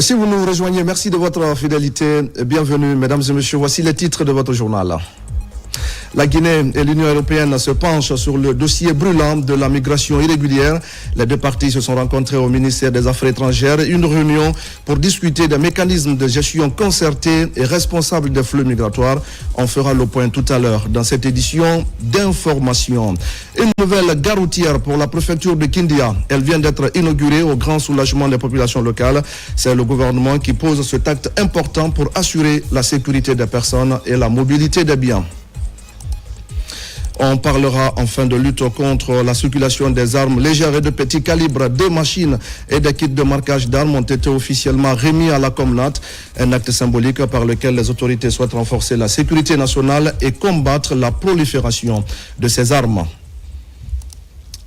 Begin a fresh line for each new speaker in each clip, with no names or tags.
Si vous nous rejoignez, merci de votre fidélité. Bienvenue, mesdames et messieurs. Voici les titres de votre journal. La Guinée et l'Union européenne se penchent sur le dossier brûlant de la migration irrégulière. Les deux parties se sont rencontrées au ministère des Affaires étrangères. Une réunion pour discuter des mécanismes de gestion concertés et responsables des flux migratoires. On fera le point tout à l'heure dans cette édition d'information. Une nouvelle gare routière pour la préfecture de Kindia. Elle vient d'être inaugurée au grand soulagement des populations locales. C'est le gouvernement qui pose cet acte important pour assurer la sécurité des personnes et la mobilité des biens. On parlera enfin de lutte contre la circulation des armes légères et de petit calibre. 2 machines et des kits de marquage d'armes ont été officiellement remis à la Comnat. Un acte symbolique par lequel les autorités souhaitent renforcer la sécurité nationale et combattre la prolifération de ces armes.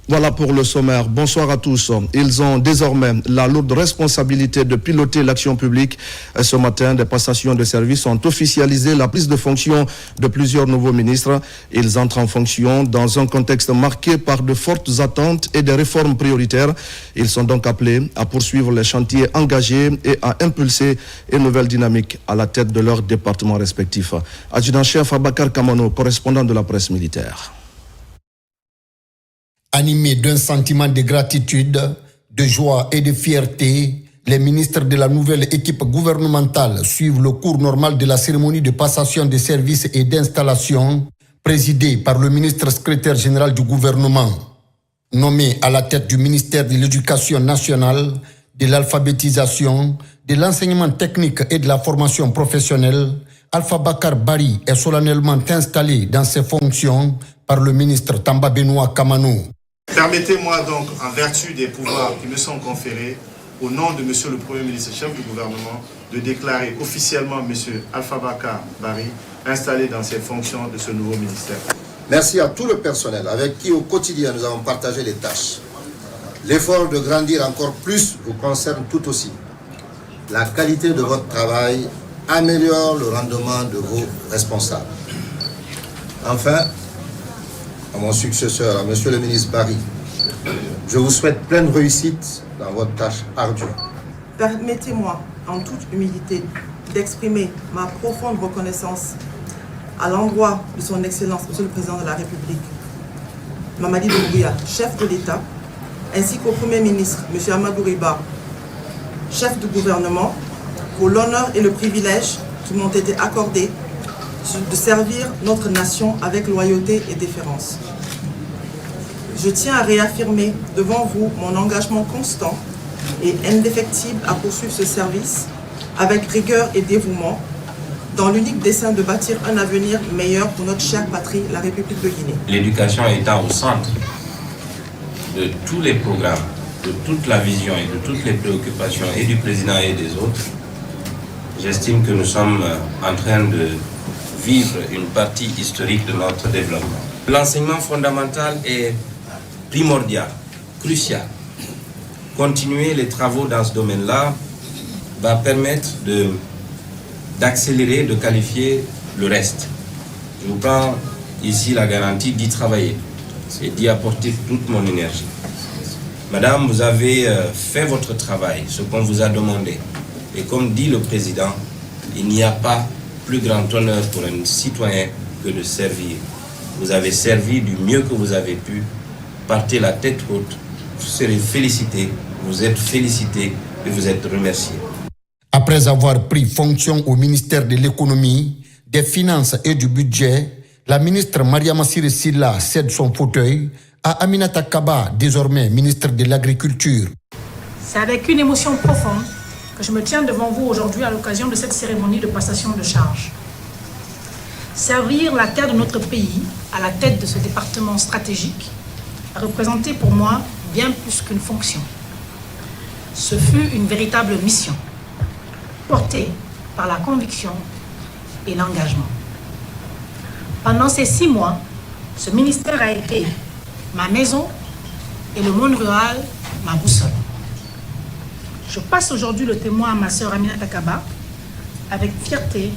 Voilà pour le sommaire. Bonsoir à tous. Ils ont désormais la lourde responsabilité de piloter l'action publique. Ce matin, des passations de services ont officialisé la prise de fonction de plusieurs nouveaux ministres. Ils entrent en fonction dans un contexte marqué par de fortes attentes et des réformes prioritaires. Ils sont donc appelés à poursuivre les chantiers engagés et à impulser une nouvelle dynamique à la tête de leurs départements respectifs. Adjudant-chef Abakar Kamano, correspondant de la presse militaire.
Animés d'un sentiment de gratitude, de joie et de fierté, les ministres de la nouvelle équipe gouvernementale suivent le cours normal de la cérémonie de passation de services et d'installation présidée par le ministre secrétaire général du gouvernement. Nommé à la tête du ministère de l'Éducation nationale, de l'alphabétisation, de l'enseignement technique et de la formation professionnelle, Alpha Bakar Bari est solennellement installé dans ses fonctions par le ministre Tamba Benoît Kamano.
Permettez-moi donc, en vertu des pouvoirs qui me sont conférés, au nom de Monsieur le Premier ministre, chef du gouvernement, de déclarer officiellement Monsieur Alpha Bakar Bari installé dans ses fonctions de ce nouveau ministère.
Merci à tout le personnel avec qui au quotidien nous avons partagé les tâches. L'effort de grandir encore plus vous concerne tout aussi. La qualité de votre travail améliore le rendement de vos responsables. Enfin, à mon successeur, à Monsieur le ministre Bari, je vous souhaite pleine réussite dans votre tâche ardue.
Permettez-moi, en toute humilité, d'exprimer ma profonde reconnaissance à l'endroit de son Excellence, Monsieur le Président de la République, Mamadi Doumbouya, chef de l'État, ainsi qu'au Premier ministre, Monsieur Amadou Riba, chef du gouvernement, pour l'honneur et le privilège qui m'ont été accordés de servir notre nation avec loyauté et déférence. Je tiens à réaffirmer devant vous mon engagement constant et indéfectible à poursuivre ce service avec rigueur et dévouement dans l'unique dessein de bâtir un avenir meilleur pour notre chère patrie, la République de Guinée.
L'éducation étant au centre de tous les programmes, de toute la vision et de toutes les préoccupations et du président et des autres, j'estime que nous sommes en train de vivre une partie historique de notre développement. L'enseignement fondamental est primordial, crucial. Continuer les travaux dans ce domaine-là va permettre d'accélérer, de qualifier le reste. Je vous prends ici la garantie d'y travailler et d'y apporter toute mon énergie. Madame, vous avez fait votre travail, ce qu'on vous a demandé. Et comme dit le président, il n'y a pas plus grand honneur pour un citoyen que de servir. Vous avez servi du mieux que vous avez pu. Partez la tête haute. Vous serez félicité, vous êtes félicité et vous êtes remercié.
Après avoir pris fonction au ministère de l'économie, des finances et du budget, la ministre Mariama Siré Sylla cède son fauteuil à Aminata Kaba, désormais ministre de l'Agriculture.
C'est avec une émotion profonde que je me tiens devant vous aujourd'hui à l'occasion de cette cérémonie de passation de charge. Servir la terre de notre pays à la tête de ce département stratégique a représenté pour moi bien plus qu'une fonction. Ce fut une véritable mission, portée par la conviction et l'engagement. Pendant ces 6 mois, ce ministère a été ma maison et le monde rural ma boussole. Je passe aujourd'hui le témoin à ma sœur Aminata Kaba avec fierté,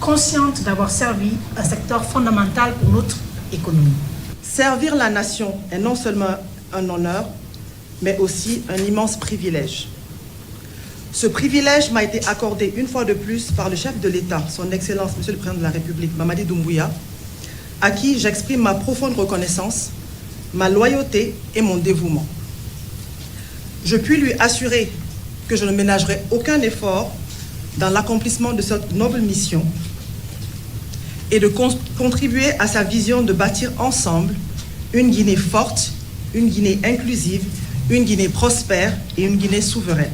consciente d'avoir servi un secteur fondamental pour notre économie.
Servir la nation est non seulement un honneur, mais aussi un immense privilège. Ce privilège m'a été accordé une fois de plus par le chef de l'État, son Excellence, Monsieur le Président de la République, Mamadi Doumbouya, à qui j'exprime ma profonde reconnaissance, ma loyauté et mon dévouement. Je puis lui assurer que je ne ménagerai aucun effort dans l'accomplissement de cette noble mission et de contribuer à sa vision de bâtir ensemble une Guinée forte, une Guinée inclusive, une Guinée prospère et une Guinée souveraine.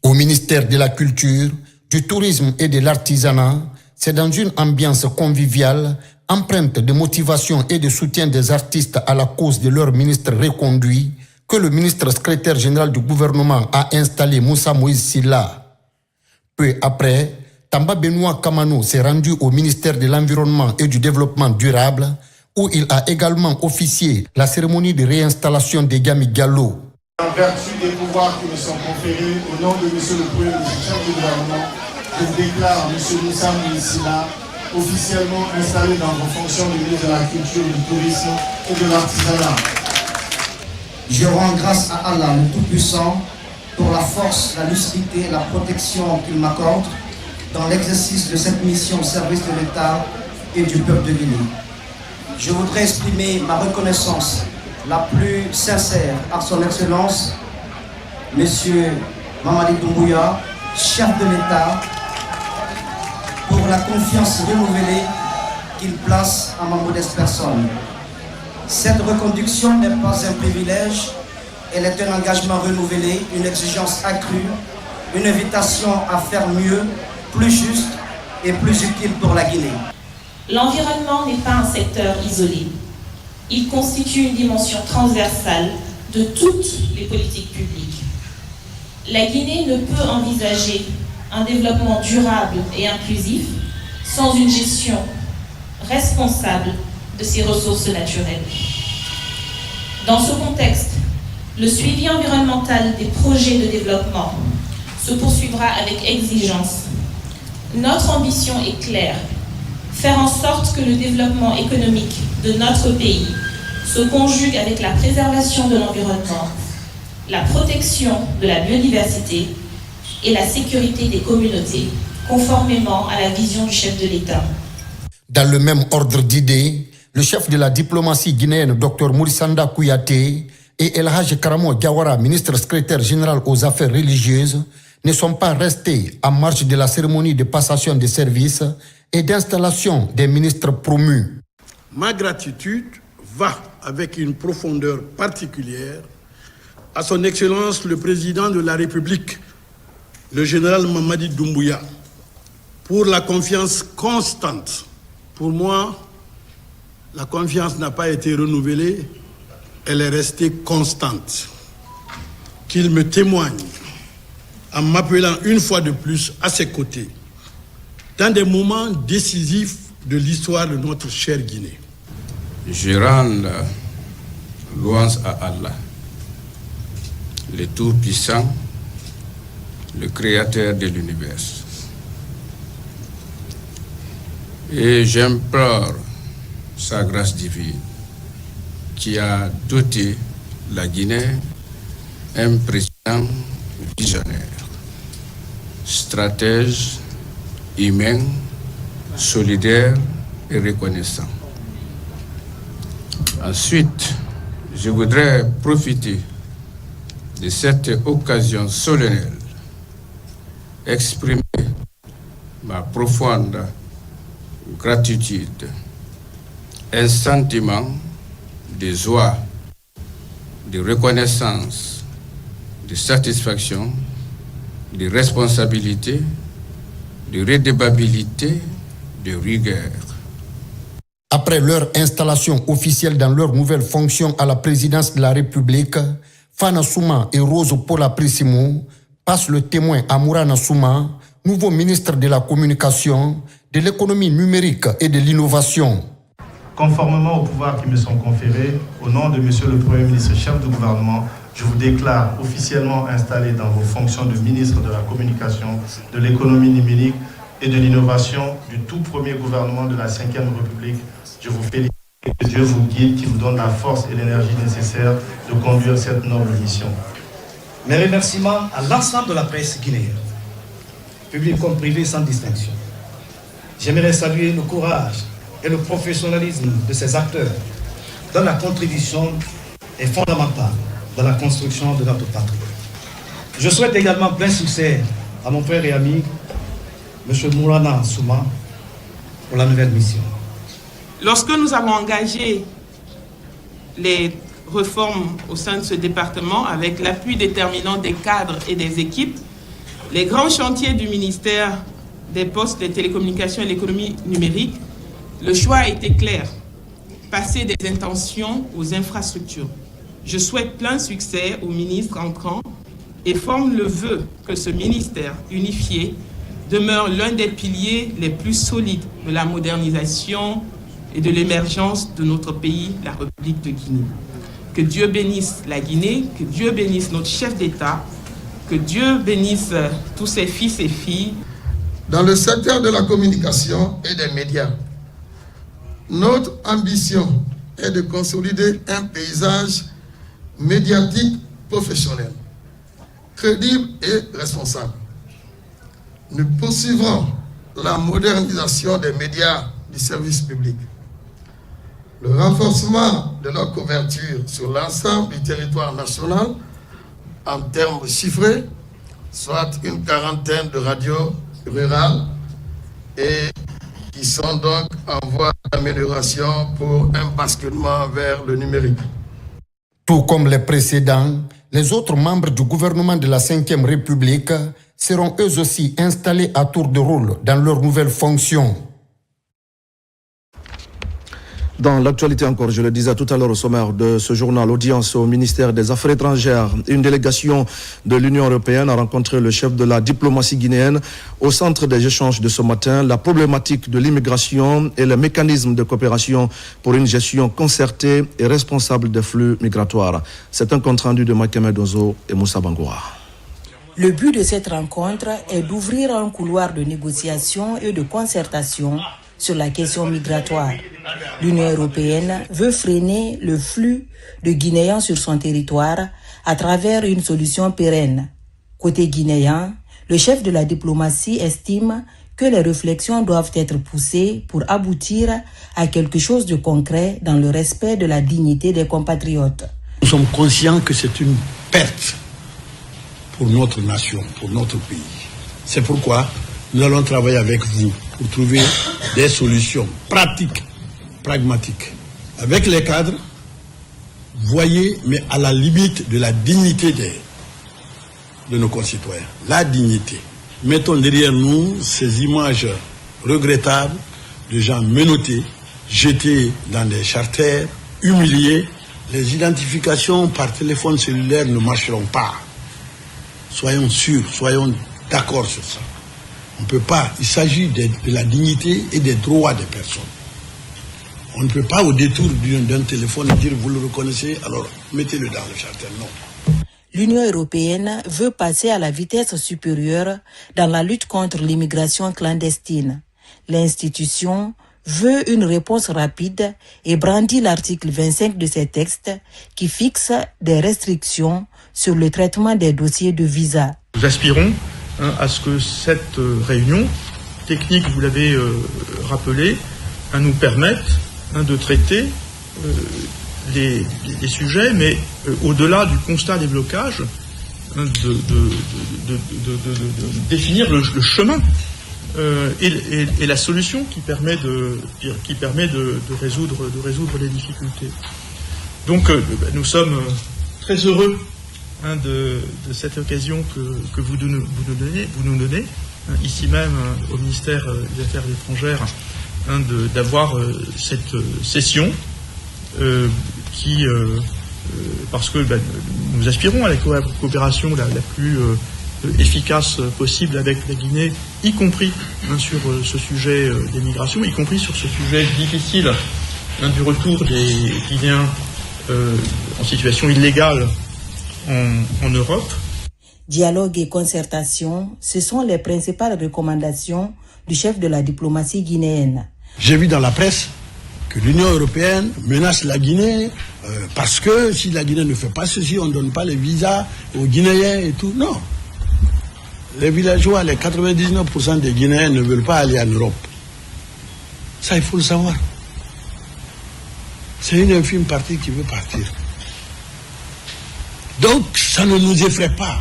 Au ministère de la Culture, du Tourisme et de l'Artisanat, c'est dans une ambiance conviviale, empreinte de motivation et de soutien des artistes à la cause de leur ministre reconduit, que le ministre secrétaire général du gouvernement a installé Moussa Moïse Silla. Peu après, Tamba Benoît Kamano s'est rendu au ministère de l'Environnement et du Développement durable, où il a également officié la cérémonie de réinstallation de Gami Gallo.
En vertu des pouvoirs qui me sont conférés, au nom de M. le Premier ministre, chef du gouvernement, je déclare M. Moussa Moïse Silla officiellement installé dans vos fonctions de ministre de la Culture, du Tourisme et de l'Artisanat.
Je rends grâce à Allah, le Tout-Puissant, pour la force, la lucidité et la protection qu'il m'accorde dans l'exercice de cette mission au service de l'État et du peuple de Guinée. Je voudrais exprimer ma reconnaissance la plus sincère à son Excellence, M. Mamadi Doumbouya, chef de l'État, pour la confiance renouvelée qu'il place à ma modeste personne. Cette reconduction n'est pas un privilège, elle est un engagement renouvelé, une exigence accrue, une invitation à faire mieux, plus juste et plus utile pour la Guinée.
L'environnement n'est pas un secteur isolé. Il constitue une dimension transversale de toutes les politiques publiques. La Guinée ne peut envisager un développement durable et inclusif sans une gestion responsable de ses ressources naturelles. Dans ce contexte, le suivi environnemental des projets de développement se poursuivra avec exigence. Notre ambition est claire, faire en sorte que le développement économique de notre pays se conjugue avec la préservation de l'environnement, la protection de la biodiversité et la sécurité des communautés, conformément à la vision du chef de l'État.
Dans le même ordre d'idées, le chef de la diplomatie guinéenne, Dr Moussanda Kouyaté, et El Hadj Karamo Diawara, ministre secrétaire général aux affaires religieuses, ne sont pas restés en marge de la cérémonie de passation de services et d'installation des ministres promus.
Ma gratitude va avec une profondeur particulière à son Excellence le Président de la République, le général Mamadi Doumbouya, pour la confiance constante. Pour moi, la confiance n'a pas été renouvelée, elle est restée constante. Qu'il me témoigne en m'appelant une fois de plus à ses côtés, dans des moments décisifs de l'histoire de notre chère Guinée.
Je rends louange à Allah, le Tout-Puissant, le Créateur de l'univers. Et j'implore sa grâce divine qui a doté la Guinée un président visionnaire, stratège, humain, solidaire et reconnaissant. Ensuite, je voudrais profiter de cette occasion solennelle, exprimer ma profonde gratitude, un sentiment de joie, de reconnaissance, de satisfaction, de responsabilité, de redevabilité, de rigueur.
Après leur installation officielle dans leur nouvelle fonction à la présidence de la République, Fana Souma et Rose Paula Prissimo passent le témoin à Mourana Souma, nouveau ministre de la Communication, de l'économie numérique et de l'innovation.
Conformément aux pouvoirs qui me sont conférés, au nom de Monsieur le Premier ministre, chef du gouvernement, je vous déclare officiellement installé dans vos fonctions de ministre de la Communication, de l'économie numérique et de l'innovation du tout premier gouvernement de la Ve République. Je vous félicite et que Dieu vous guide, qui vous donne la force et l'énergie nécessaires de conduire cette noble mission.
Mes remerciements à l'ensemble de la presse guinéenne. publics comme privés sans distinction. J'aimerais saluer le courage et le professionnalisme de ces acteurs dont la contribution est fondamentale dans la construction de notre patrie. Je souhaite également plein succès à mon frère et ami, M. Moulana Souma, pour la nouvelle mission.
Lorsque nous avons engagé les réformes au sein de ce département, avec l'appui déterminant des cadres et des équipes, les grands chantiers du ministère des Postes, des Télécommunications et de l'économie numérique, le choix a été clair, passer des intentions aux infrastructures. Je souhaite plein succès au ministre entrant et forme le vœu que ce ministère unifié demeure l'un des piliers les plus solides de la modernisation et de l'émergence de notre pays, la République de Guinée. Que Dieu bénisse la Guinée, que Dieu bénisse notre chef d'État, que Dieu bénisse tous ses fils et filles.
Dans le secteur de la communication et des médias, notre ambition est de consolider un paysage médiatique professionnel, crédible et responsable. Nous poursuivrons la modernisation des médias du service public, le renforcement de leur couverture sur l'ensemble du territoire national en termes chiffrés, soit une quarantaine de radios rurales et qui sont donc en voie d'amélioration pour un basculement vers le numérique.
Tout comme les précédents, les autres membres du gouvernement de la Ve République seront eux aussi installés à tour de rôle dans leurs nouvelles fonctions.
Dans l'actualité encore, je le disais tout à l'heure au sommaire de ce journal, audience au ministère des Affaires étrangères. Une délégation de l'Union européenne a rencontré le chef de la diplomatie guinéenne. Au centre des échanges de ce matin, la problématique de l'immigration et les mécanismes de coopération pour une gestion concertée et responsable des flux migratoires. C'est un compte-rendu de Makeme Dozo et Moussa Bangoura.
Le but de cette rencontre est d'ouvrir un couloir de négociation et de concertation sur la question migratoire. L'Union européenne veut freiner le flux de Guinéens sur son territoire à travers une solution pérenne. Côté guinéen, le chef de la diplomatie estime que les réflexions doivent être poussées pour aboutir à quelque chose de concret dans le respect de la dignité des compatriotes.
Nous sommes conscients que c'est une perte pour notre nation, pour notre pays. C'est pourquoi nous allons travailler avec vous pour trouver des solutions pratiques, pragmatiques. Avec les cadres, voyez, mais à la limite de la dignité de nos concitoyens. La dignité. Mettons derrière nous ces images regrettables de gens menottés, jetés dans des charters, humiliés. Les identifications par téléphone cellulaire ne marcheront pas. Soyons sûrs, soyons d'accord sur ça. On ne peut pas, il s'agit de la dignité et des droits des personnes. On ne peut pas au détour d'un téléphone dire vous le reconnaissez, alors mettez-le dans le charter, non.
L'Union européenne veut passer à la vitesse supérieure dans la lutte contre l'immigration clandestine. L'institution veut une réponse rapide et brandit l'article 25 de ces textes qui fixe des restrictions sur le traitement des dossiers de visa.
Nous aspirons à ce que cette réunion technique, vous l'avez rappelé, nous permette de traiter les sujets, mais au-delà du constat des blocages, de définir le chemin et la solution qui permet de résoudre les difficultés. Donc nous sommes très heureux de cette occasion que vous nous donnez, ici même au ministère des Affaires étrangères, d'avoir cette session parce que nous aspirons à la coopération la plus efficace possible avec la Guinée, y compris sur ce sujet des migrations, y compris sur ce sujet difficile du retour des Guinéens en situation illégale en Europe.
Dialogue et concertation, ce sont les principales recommandations du chef de la diplomatie guinéenne.
J'ai vu dans la presse que l'Union européenne menace la Guinée parce que si la Guinée ne fait pas ceci, on ne donne pas les visas aux Guinéens et tout. Non. Les villageois, les 99% des Guinéens ne veulent pas aller en Europe. Ça, il faut le savoir. C'est une infime partie qui veut partir. Donc, ça ne nous effraie pas.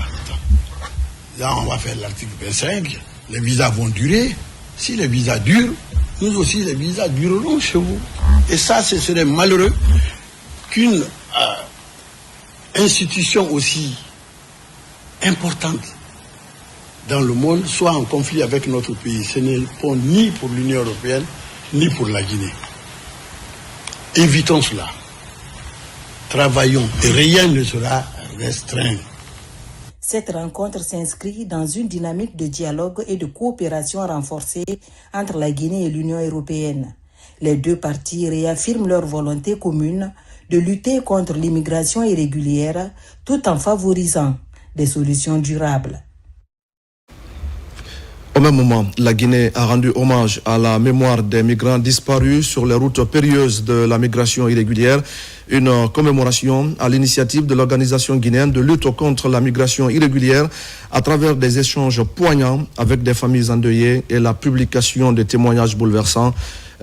Là, on va faire l'article 25. Les visas vont durer. Si les visas durent, nous aussi, les visas dureront chez vous. Et ça, ce serait malheureux qu'une institution aussi importante dans le monde soit en conflit avec notre pays. Ce n'est pas ni pour l'Union européenne, ni pour la Guinée. Évitons cela. Travaillons et rien ne sera restreint.
Cette rencontre s'inscrit dans une dynamique de dialogue et de coopération renforcée entre la Guinée et l'Union européenne. Les deux parties réaffirment leur volonté commune de lutter contre l'immigration irrégulière tout en favorisant des solutions durables.
Au même moment, la Guinée a rendu hommage à la mémoire des migrants disparus sur les routes périlleuses de la migration irrégulière. Une commémoration à l'initiative de l'organisation guinéenne de lutte contre la migration irrégulière à travers des échanges poignants avec des familles endeuillées et la publication de témoignages bouleversants.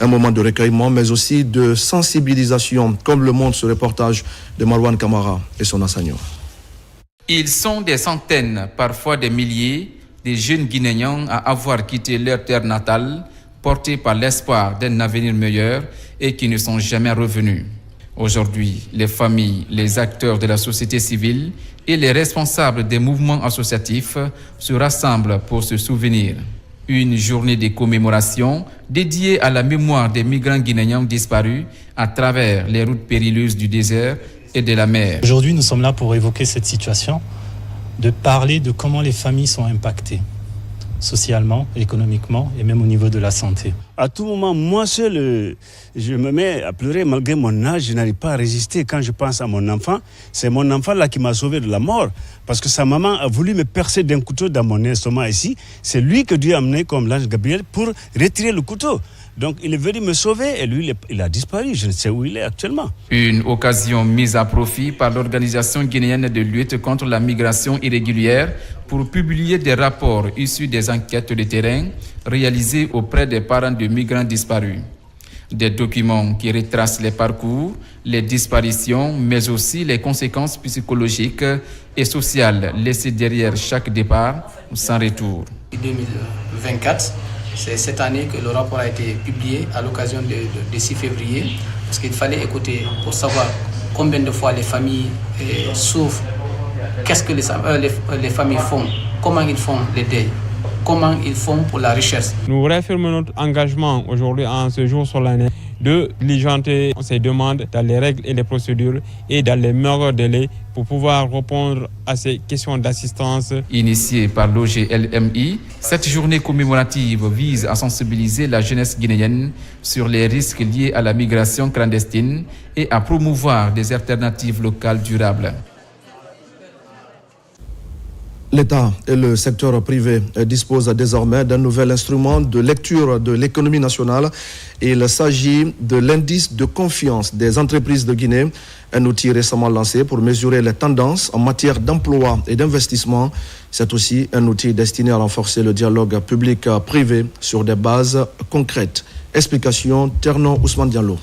Un moment de recueillement, mais aussi de sensibilisation, comme le montre ce reportage de Marwan Kamara et son Assagno.
Ils sont des centaines, parfois des milliers, des jeunes Guinéens à avoir quitté leur terre natale, portés par l'espoir d'un avenir meilleur et qui ne sont jamais revenus. Aujourd'hui, les familles, les acteurs de la société civile et les responsables des mouvements associatifs se rassemblent pour se souvenir. Une journée de commémoration dédiée à la mémoire des migrants guinéens disparus à travers les routes périlleuses du désert et de la mer.
Aujourd'hui, nous sommes là pour évoquer cette situation, de parler de comment les familles sont impactées, socialement, économiquement et même au niveau de la santé.
À tout moment, moi seul, je me mets à pleurer malgré mon âge, je n'arrive pas à résister quand je pense à mon enfant. C'est mon enfant là qui m'a sauvé de la mort parce que sa maman a voulu me percer d'un couteau dans mon estomac ici. C'est lui que Dieu a amené comme l'ange Gabriel pour retirer le couteau. Donc il est venu me sauver et lui, il a disparu. Je ne sais où il est actuellement.
Une occasion mise à profit par l'organisation guinéenne de lutte contre la migration irrégulière pour publier des rapports issus des enquêtes de terrain réalisées auprès des parents de migrants disparus. Des documents qui retracent les parcours, les disparitions, mais aussi les conséquences psychologiques et sociales laissées derrière chaque départ sans retour.
2024, c'est cette année que le rapport a été publié à l'occasion de 6 février, parce qu'il fallait écouter pour savoir combien de fois les familles souffrent, qu'est-ce que les familles font, comment ils font les deuils, comment ils font pour la recherche.
Nous réaffirmons notre engagement aujourd'hui en ce jour solennel de diligenter ces demandes dans les règles et les procédures et dans les meilleurs délais pour pouvoir répondre à ces questions d'assistance.
Initiée par l'OGLMI, cette journée commémorative vise à sensibiliser la jeunesse guinéenne sur les risques liés à la migration clandestine et à promouvoir des alternatives locales durables.
L'État et le secteur privé disposent désormais d'un nouvel instrument de lecture de l'économie nationale. Il s'agit de l'indice de confiance des entreprises de Guinée, un outil récemment lancé pour mesurer les tendances en matière d'emploi et d'investissement. C'est aussi un outil destiné à renforcer le dialogue public-privé sur des bases concrètes. Explication, Terno Ousmane Diallo.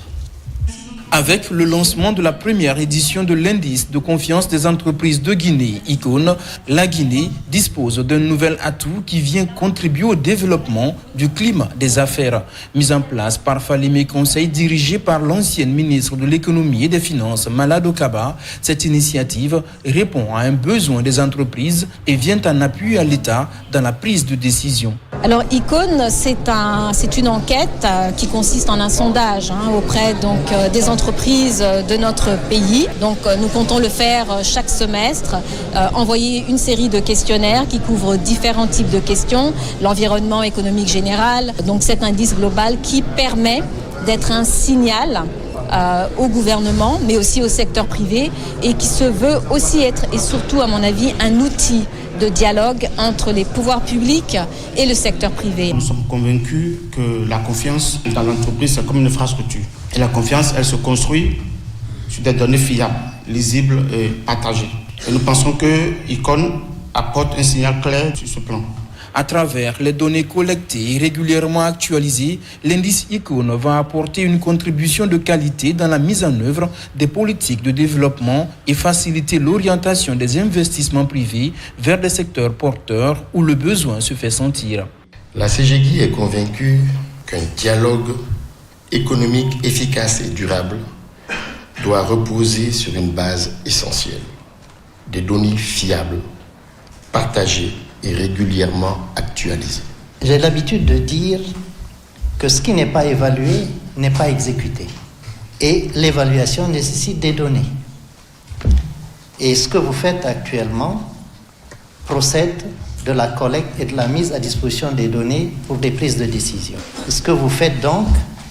Avec le lancement de la première édition de l'indice de confiance des entreprises de Guinée, ICON, la Guinée dispose d'un nouvel atout qui vient contribuer au développement du climat des affaires. Mise en place par Falimé Conseil, dirigé par l'ancienne ministre de l'économie et des finances, Malado Kaba, cette initiative répond à un besoin des entreprises et vient en appui à l'État dans la prise de décision.
Alors ICON, c'est une enquête qui consiste en un sondage auprès des entreprises de notre pays. Donc nous comptons le faire chaque semestre, envoyer une série de questionnaires qui couvrent différents types de questions, l'environnement économique général. Donc cet indice global qui permet d'être un signal au gouvernement, mais aussi au secteur privé, et qui se veut aussi être, et surtout à mon avis, un outil de dialogue entre les pouvoirs publics et le secteur privé.
Nous sommes convaincus que la confiance dans l'entreprise, c'est comme une infrastructure. Et la confiance, elle se construit sur des données fiables, lisibles et partagées. Et nous pensons que ICON apporte un signal clair sur ce plan.
À travers les données collectées et régulièrement actualisées, l'indice ICON va apporter une contribution de qualité dans la mise en œuvre des politiques de développement et faciliter l'orientation des investissements privés vers des secteurs porteurs où le besoin se fait sentir.
La CGGI est convaincue qu'un dialogue économique efficace et durable doit reposer sur une base essentielle, des données fiables, partagées et régulièrement actualisées.
J'ai l'habitude de dire que ce qui n'est pas évalué n'est pas exécuté. Et l'évaluation nécessite des données. Et ce que vous faites actuellement procède de la collecte et de la mise à disposition des données pour des prises de décision. Ce que vous faites donc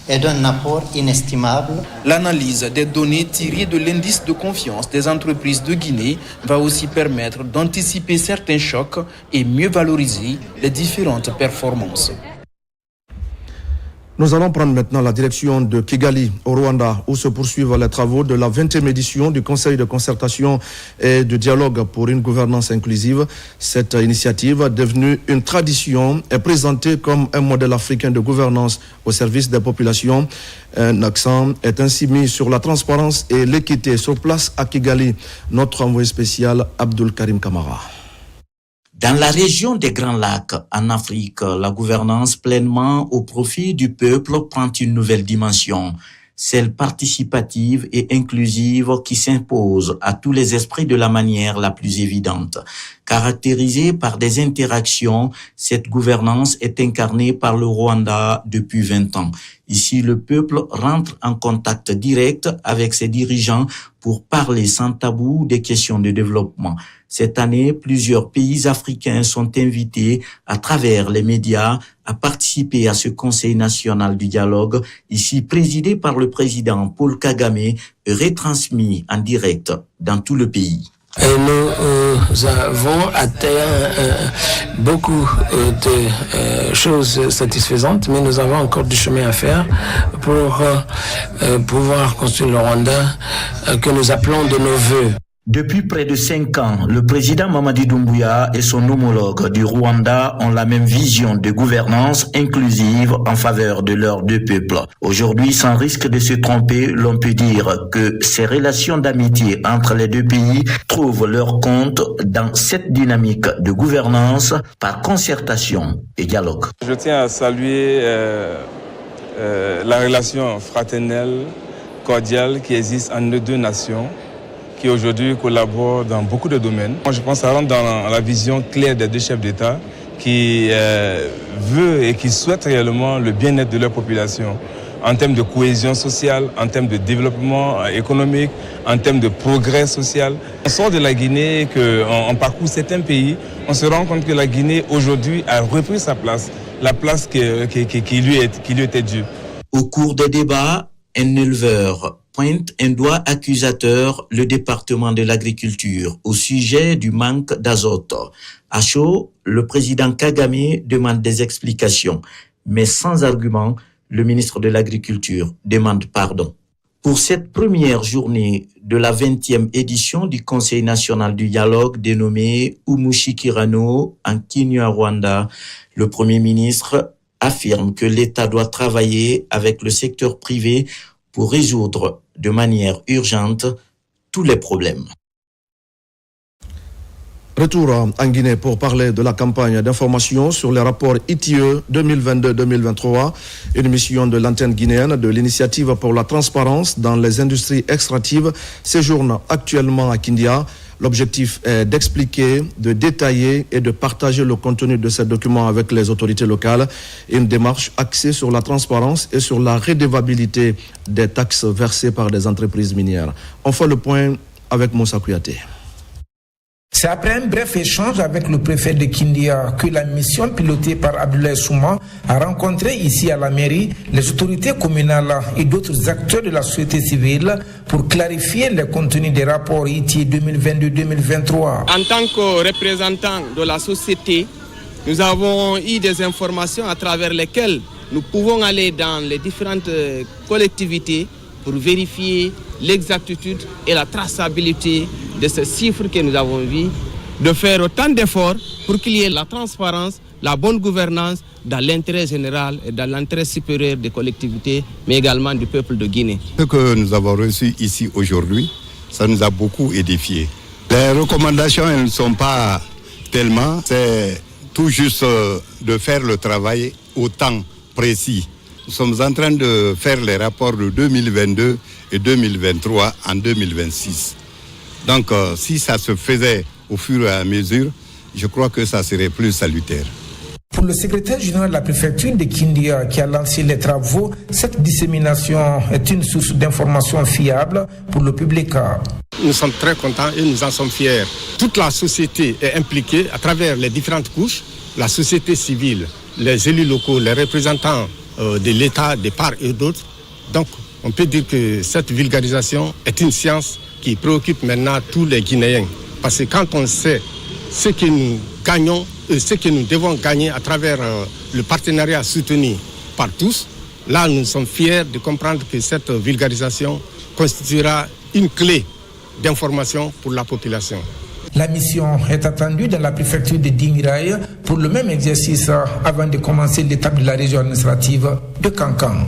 est d'un apport inestimable.
L'analyse des données tirées de l'indice de confiance des entreprises de Guinée va aussi permettre d'anticiper certains chocs et mieux valoriser les différentes performances.
Nous allons prendre maintenant la direction de Kigali, au Rwanda, où se poursuivent les travaux de la 20e édition du Conseil de concertation et de dialogue pour une gouvernance inclusive. Cette initiative, devenue une tradition, est présentée comme un modèle africain de gouvernance au service des populations. Un accent est ainsi mis sur la transparence et l'équité. Sur place à Kigali, notre envoyé spécial, Abdul Karim Kamara.
Dans la région des Grands Lacs, en Afrique, la gouvernance pleinement au profit du peuple prend une nouvelle dimension, celle participative et inclusive qui s'impose à tous les esprits de la manière la plus évidente. Caractérisée par des interactions, cette gouvernance est incarnée par le Rwanda depuis 20 ans. Ici, le peuple rentre en contact direct avec ses dirigeants pour parler sans tabou des questions de développement. Cette année, plusieurs pays africains sont invités à travers les médias à participer à ce Conseil national du dialogue, ici présidé par le président Paul Kagame et retransmis en direct dans tout le pays.
Nous avons atteint beaucoup de choses satisfaisantes, mais nous avons encore du chemin à faire pour pouvoir construire le Rwanda que nous appelons de nos voeux.
Depuis près de 5 ans, le président Mamadi Doumbouya et son homologue du Rwanda ont la même vision de gouvernance inclusive en faveur de leurs deux peuples. Aujourd'hui, sans risque de se tromper, l'on peut dire que ces relations d'amitié entre les deux pays trouvent leur compte dans cette dynamique de gouvernance par concertation et dialogue.
Je tiens à saluer la relation fraternelle, cordiale qui existe entre nos deux nations, qui aujourd'hui collaborent dans beaucoup de domaines. Moi, je pense que ça rentre dans la vision claire des deux chefs d'État qui veut et qui souhaite réellement le bien-être de leur population en termes de cohésion sociale, en termes de développement économique, en termes de progrès social. On sort de la Guinée, on parcourt certains pays, on se rend compte que la Guinée aujourd'hui a repris sa place, la place qui lui était due.
Au cours des débats, un éleveur pointe un doigt accusateur le département de l'agriculture au sujet du manque d'azote. À chaud, le président Kagame demande des explications, mais sans argument, le ministre de l'Agriculture demande pardon. Pour cette première journée de la 20e édition du Conseil national du dialogue dénommé Umushikirano en Kinyarwanda, le Premier ministre affirme que l'État doit travailler avec le secteur privé pour résoudre de manière urgente tous les problèmes.
Retour en Guinée pour parler de la campagne d'information sur les rapports ITIE 2022-2023, une mission de l'antenne guinéenne de l'initiative pour la transparence dans les industries extractives séjourne actuellement à Kindia. L'objectif est d'expliquer, de détailler et de partager le contenu de ces documents avec les autorités locales. Une démarche axée sur la transparence et sur la redevabilité des taxes versées par des entreprises minières. On fait le point avec Moussa Kouyaté.
C'est après un bref échange avec le préfet de Kindia que la mission pilotée par Abdoulaye Souma a rencontré ici à la mairie les autorités communales et d'autres acteurs de la société civile pour clarifier le contenu des rapports ITIE 2022-2023.
En tant que représentant de la société, nous avons eu des informations à travers lesquelles nous pouvons aller dans les différentes collectivités pour vérifier l'exactitude et la traçabilité de ces chiffres que nous avons vus, de faire autant d'efforts pour qu'il y ait la transparence,
la bonne gouvernance dans l'intérêt général et dans l'intérêt supérieur des collectivités, mais également du peuple de Guinée.
Ce que nous avons reçu ici aujourd'hui, ça nous a beaucoup édifié. Les recommandations, elles ne sont pas tellement, c'est tout juste de faire le travail au temps précis. Nous sommes en train de faire les rapports de 2022 et 2023 en 2026. Donc, si ça se faisait au fur et à mesure, je crois que ça serait plus salutaire.
Pour le secrétaire général de la préfecture de Kindia qui a lancé les travaux, cette dissémination est une source d'information fiable pour le public.
Nous sommes très contents et nous en sommes fiers. Toute la société est impliquée à travers les différentes couches, la société civile, les élus locaux, les représentants de l'État, des parts et d'autres. Donc, on peut dire que cette vulgarisation est une science qui préoccupe maintenant tous les Guinéens. Parce que quand on sait ce que nous gagnons et ce que nous devons gagner à travers le partenariat soutenu par tous, là nous sommes fiers de comprendre que cette vulgarisation constituera une clé d'information pour la population.
La mission est attendue dans la préfecture de Dingirai pour le même exercice avant de commencer l'étape de la région administrative de Kankan.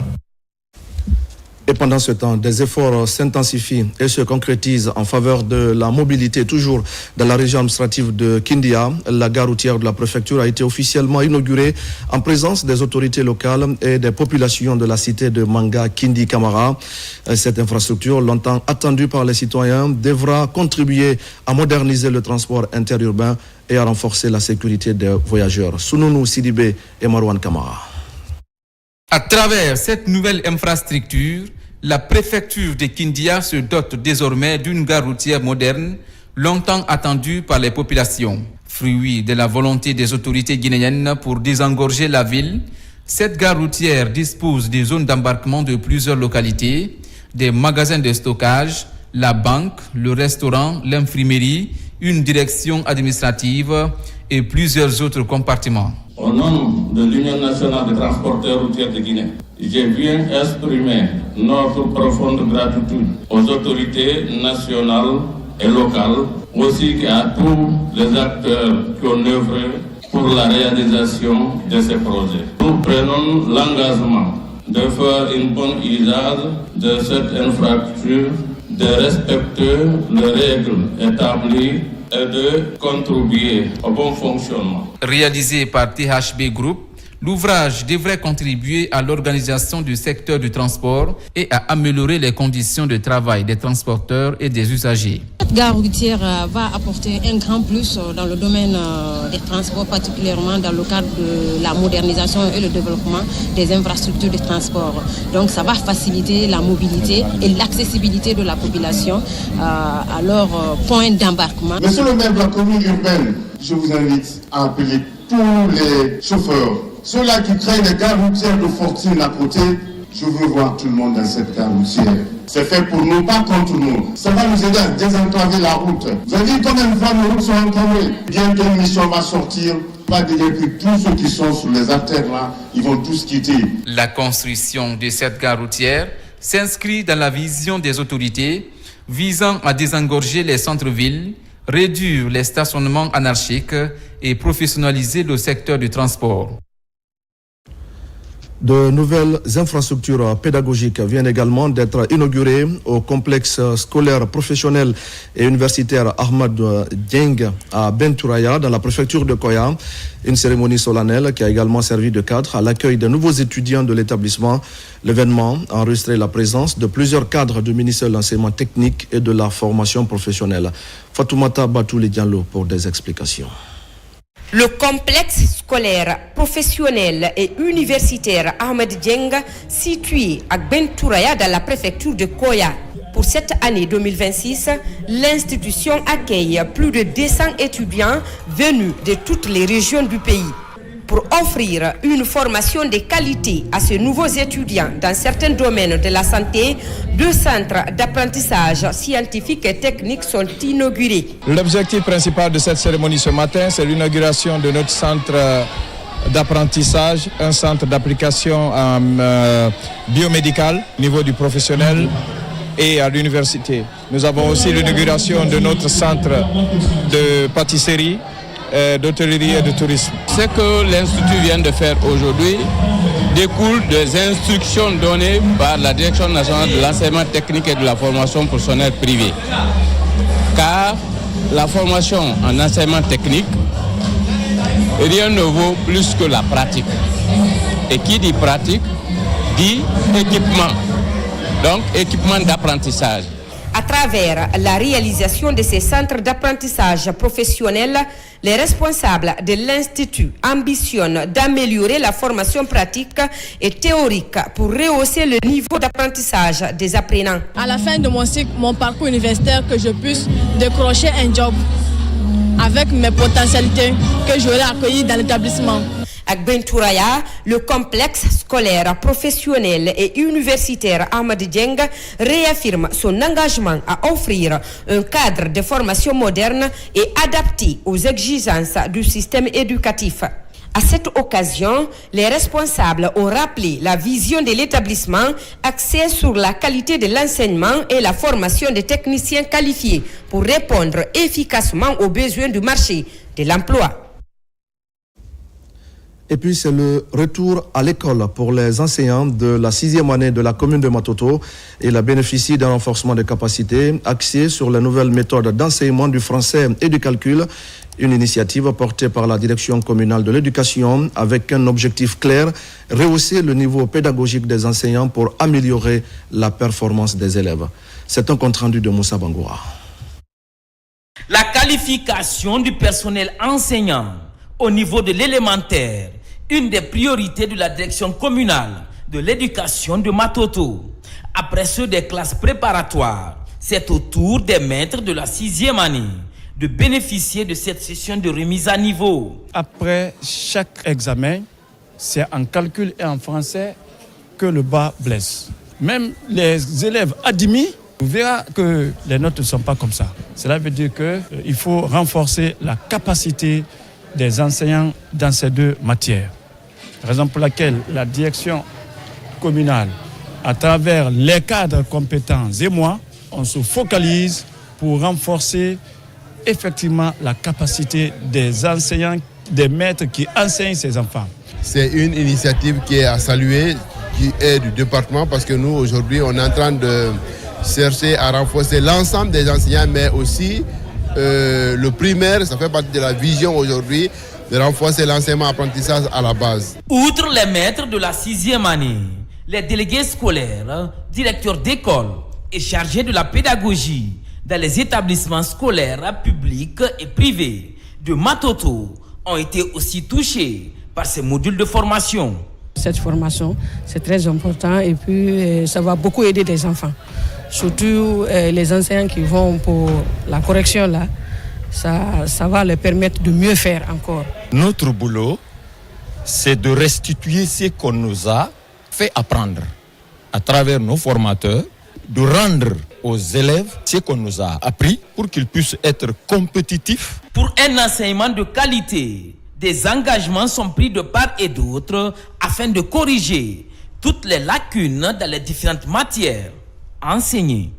Et pendant ce temps, des efforts s'intensifient et se concrétisent en faveur de la mobilité, toujours dans la région administrative de Kindia. La gare routière de la préfecture a été officiellement inaugurée en présence des autorités locales et des populations de la cité de Manga Kindi Kamara. Cette infrastructure, longtemps attendue par les citoyens, devra contribuer à moderniser le transport interurbain et à renforcer la sécurité des voyageurs. Sununu Sidibé et Marwan Kamara.
À travers cette nouvelle infrastructure, la préfecture de Kindia se dote désormais d'une gare routière moderne, longtemps attendue par les populations. Fruit de la volonté des autorités guinéennes pour désengorger la ville, cette gare routière dispose des zones d'embarquement de plusieurs localités, des magasins de stockage, la banque, le restaurant, l'imprimerie, une direction administrative et plusieurs autres compartiments.
Au nom de l'Union nationale des transporteurs routiers de Guinée, je viens exprimer notre profonde gratitude aux autorités nationales et locales, ainsi qu'à tous les acteurs qui ont œuvré pour la réalisation de ces projets. Nous prenons l'engagement de faire un bon usage de cette infrastructure, de respecter les règles établies et de contribuer au bon fonctionnement.
Réalisé par THB Group, l'ouvrage devrait contribuer à l'organisation du secteur du transport et à améliorer les conditions de travail des transporteurs et des usagers.
Cette gare routière va apporter un grand plus dans le domaine des transports, particulièrement dans le cadre de la modernisation et le développement des infrastructures de transport. Donc ça va faciliter la mobilité et l'accessibilité de la population à leur point d'embarquement.
Monsieur le maire de la commune urbaine, je vous invite à appeler tous les chauffeurs, ceux-là qui créent des gares routières de fortune à côté. Je veux voir tout le monde dans cette gare routière. C'est fait pour nous, pas contre nous. Ça va nous aider à désenclaver la route. Vous avez vu combien de fois nos routes sont enclavées? Bientôt une mission va sortir. Pas de dire que tous ceux qui sont sur les artères là, ils vont tous quitter.
La construction de cette gare routière s'inscrit dans la vision des autorités visant à désengorger les centres-villes, réduire les stationnements anarchiques et professionnaliser le secteur du transport.
De nouvelles infrastructures pédagogiques viennent également d'être inaugurées au complexe scolaire professionnel et universitaire Ahmad Dieng à Benturaya dans la préfecture de Koya. Une cérémonie solennelle qui a également servi de cadre à l'accueil des nouveaux étudiants de l'établissement. L'événement a enregistré la présence de plusieurs cadres du ministère de l'enseignement technique et de la formation professionnelle. Fatoumata Batouli Diallo pour des explications.
Le complexe scolaire, professionnel et universitaire Ahmed Dieng, situé à Benturaya dans la préfecture de Koya. Pour cette année 2026, l'institution accueille plus de 200 étudiants venus de toutes les régions du pays. Pour offrir une formation de qualité à ces nouveaux étudiants dans certains domaines de la santé, 2 centres d'apprentissage scientifique et technique sont inaugurés.
L'objectif principal de cette cérémonie ce matin, c'est l'inauguration de notre centre d'apprentissage, un centre d'application biomédicale au niveau du professionnel et à l'université. Nous avons aussi l'inauguration de notre centre de pâtisserie d'hôtellerie et de tourisme.
Ce que l'Institut vient de faire aujourd'hui découle des instructions données par la Direction nationale de l'enseignement technique et de la formation professionnelle privée. Car la formation en enseignement technique, rien ne vaut plus que la pratique. Et qui dit pratique, dit équipement. Donc équipement d'apprentissage.
À travers la réalisation de ces centres d'apprentissage professionnel, les responsables de l'Institut ambitionnent d'améliorer la formation pratique et théorique pour rehausser le niveau d'apprentissage des apprenants.
À la fin de mon cycle, mon parcours universitaire, que je puisse décrocher un job avec mes potentialités que j'aurai accueillies dans l'établissement.
À Bentouraya, le complexe scolaire, professionnel et universitaire Ahmed Dieng réaffirme son engagement à offrir un cadre de formation moderne et adapté aux exigences du système éducatif. À cette occasion, les responsables ont rappelé la vision de l'établissement axée sur la qualité de l'enseignement et la formation des techniciens qualifiés pour répondre efficacement aux besoins du marché de l'emploi.
Et puis c'est le retour à l'école pour les enseignants de la 6e année de la commune de Matoto. Il a bénéficié d'un renforcement de capacités axé sur les nouvelles méthodes d'enseignement du français et du calcul. Une initiative portée par la direction communale de l'éducation avec un objectif clair, rehausser le niveau pédagogique des enseignants pour améliorer la performance des élèves. C'est un compte-rendu de Moussa Bangoura.
La qualification du personnel enseignant au niveau de l'élémentaire, une des priorités de la direction communale de l'éducation de Matoto. Après ceux des classes préparatoires, c'est au tour des maîtres de la 6e année de bénéficier de cette session de remise à niveau.
Après chaque examen, c'est en calcul et en français que le bas blesse. Même les élèves admis, on verra que les notes ne sont pas comme ça. Cela veut dire qu'il faut renforcer la capacité des enseignants dans ces deux matières. Raison pour laquelle la direction communale, à travers les cadres compétents et moi, on se focalise pour renforcer effectivement la capacité des enseignants, des maîtres qui enseignent ces enfants.
C'est une initiative qui est à saluer, qui est du département, parce que nous, aujourd'hui, on est en train de chercher à renforcer l'ensemble des enseignants, mais aussi le primaire. Ça fait partie de la vision aujourd'hui de renforcer l'enseignement-apprentissage à la base.
Outre les maîtres de la 6e année, les délégués scolaires, directeurs d'école et chargés de la pédagogie dans les établissements scolaires publics et privés de Matoto ont été aussi touchés par ces modules de formation.
Cette formation, c'est très important et puis ça va beaucoup aider les enfants. Surtout les enseignants qui vont pour la correction là, ça va leur permettre de mieux faire encore.
Notre boulot, c'est de restituer ce qu'on nous a fait apprendre à travers nos formateurs, de rendre aux élèves ce qu'on nous a appris pour qu'ils puissent être compétitifs.
Pour un enseignement de qualité, des engagements sont pris de part et d'autre afin de corriger toutes les lacunes dans les différentes matières enseignées.